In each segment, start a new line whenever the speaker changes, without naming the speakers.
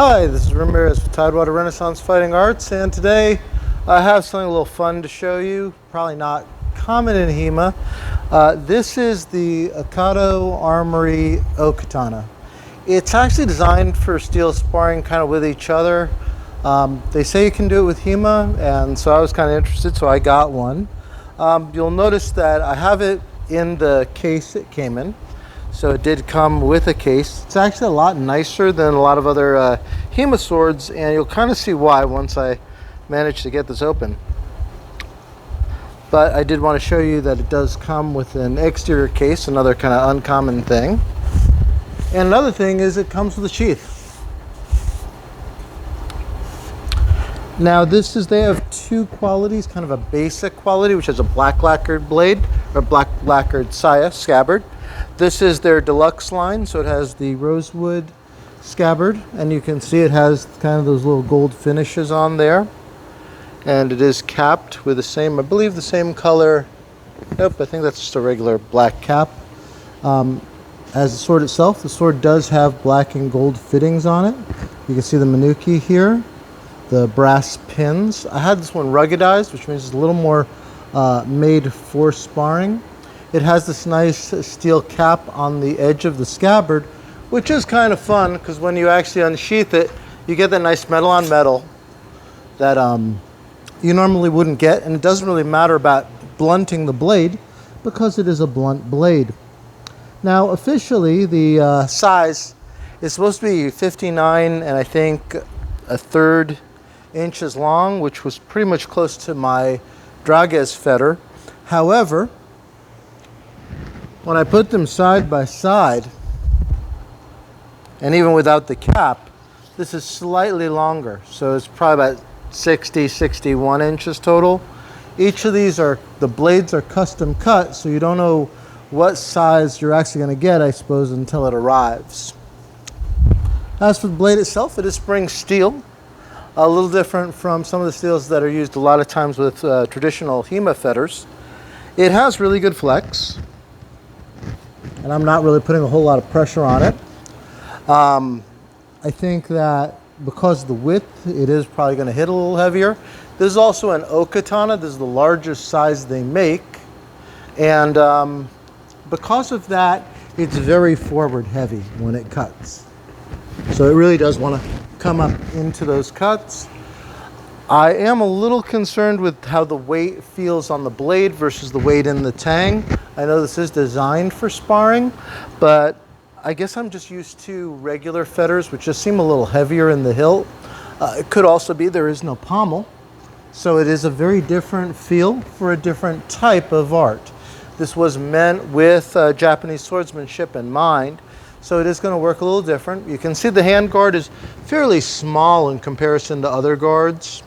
Hi, this is Ramirez with Tidewater Renaissance Fighting Arts, and today I have something a little fun to show you, probably not common in Hema. This is the Akado Armory Okatana. It's actually designed for steel sparring kind of with each other. They say you can do it with Hema, and so I was kind of interested, so I got one. You'll notice that I have it in the case it came in. So it did come with a case. It's actually a lot nicer than a lot of other Hema swords, and you'll kind of see why once I manage to get this open. But I did want to show you that it does come with an exterior case, another kind of uncommon thing. And another thing is it comes with a sheath. Now they have two qualities, kind of a basic quality, which has a black lacquered blade, or black lacquered scabbard. This is their deluxe line, so it has the rosewood scabbard, and you can see it has kind of those little gold finishes on there. And it is capped with the same, I believe the same color, nope, I think that's just a regular black cap. As the sword itself, the sword does have black and gold fittings on it. You can see the menuki here, the brass pins. I had this one ruggedized, which means it's a little more made for sparring. It has this nice steel cap on the edge of the scabbard, which is kind of fun because when you actually unsheath it, you get that nice metal on metal that you normally wouldn't get, and it doesn't really matter about blunting the blade because it is a blunt blade. Now officially the size is supposed to be 59 and I think 1/3 inches long, which was pretty much close to my Drages fetter. However, when I put them side by side, and even without the cap, this is slightly longer. So it's probably about 60, 61 inches total. Each of these the blades are custom cut, so you don't know what size you're actually going to get, I suppose, until it arrives. As for the blade itself, it is spring steel. A little different from some of the steels that are used a lot of times with traditional Hema fetters. It has really good flex, and I'm not really putting a whole lot of pressure on it. I think that because of the width, it is probably going to hit a little heavier. This is also an Okatana. This is the largest size they make, and because of that, it's very forward heavy when it cuts. So it really does want to come up into those cuts. I am a little concerned with how the weight feels on the blade versus the weight in the tang. I know this is designed for sparring, but I guess I'm just used to regular fetters, which just seem a little heavier in the hilt. It could also be there is no pommel, so it is a very different feel for a different type of art. This was meant with Japanese swordsmanship in mind, so it is going to work a little different. You can see the handguard is fairly small in comparison to other guards.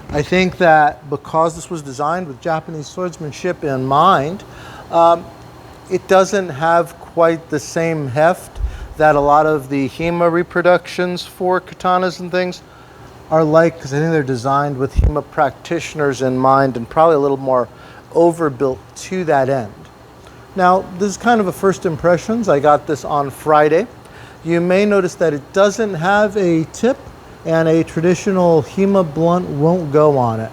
I think that because this was designed with Japanese swordsmanship in mind, it doesn't have quite the same heft that a lot of the Hema reproductions for katanas and things are like, because I think they're designed with Hema practitioners in mind and probably a little more overbuilt to that end. Now, this is kind of a first impressions. I got this on Friday. You may notice that it doesn't have a tip, and a traditional Hema blunt won't go on it.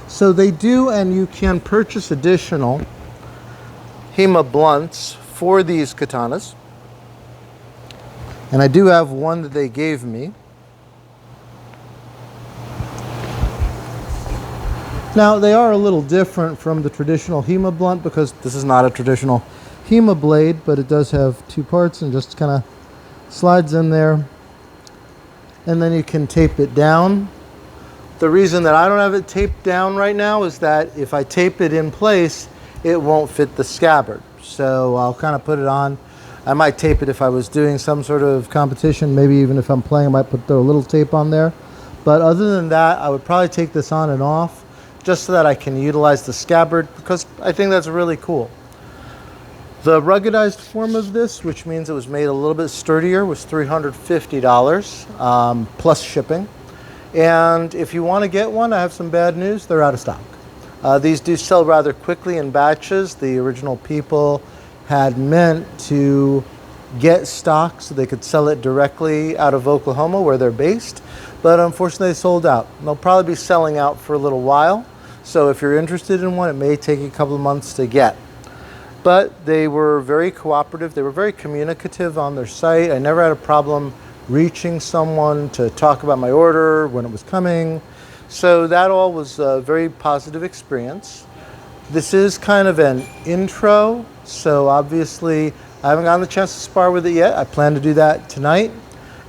So they do, and you can purchase additional Hema blunts for these katanas. And I do have one that they gave me. Now, they are a little different from the traditional Hema blunt because this is not a traditional Hema blade, but it does have two parts and just kind of slides in there. And then you can tape it down. The reason that I don't have it taped down right now is that if I tape it in place, it won't fit the scabbard. So I'll kind of put it on. I might tape it if I was doing some sort of competition. Maybe even if I'm playing, I might throw a little tape on there. But other than that, I would probably take this on and off just so that I can utilize the scabbard, because I think that's really cool. The ruggedized form of this, which means it was made a little bit sturdier, was $350 plus shipping. And if you want to get one, I have some bad news. They're out of stock. These do sell rather quickly in batches. The original people had meant to get stock so they could sell it directly out of Oklahoma where they're based, but unfortunately they sold out. They'll probably be selling out for a little while, so if you're interested in one, it may take a couple of months to get. But they were very cooperative, they were very communicative on their site. I never had a problem reaching someone to talk about my order, when it was coming. So that all was a very positive experience. This is kind of an intro, so obviously I haven't gotten the chance to spar with it yet. I plan to do that tonight,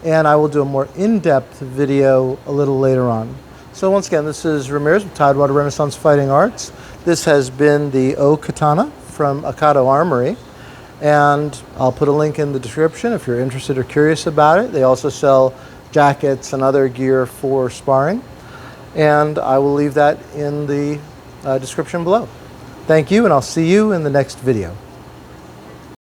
and I will do a more in-depth video a little later on. So once again, this is Ramirez with Tidewater Renaissance Fighting Arts. This has been the Okatana from Akado Armory, and I'll put a link in the description if you're interested or curious about it. They also sell jackets and other gear for sparring, and I will leave that in the description below. Thank you, and I'll see you in the next video.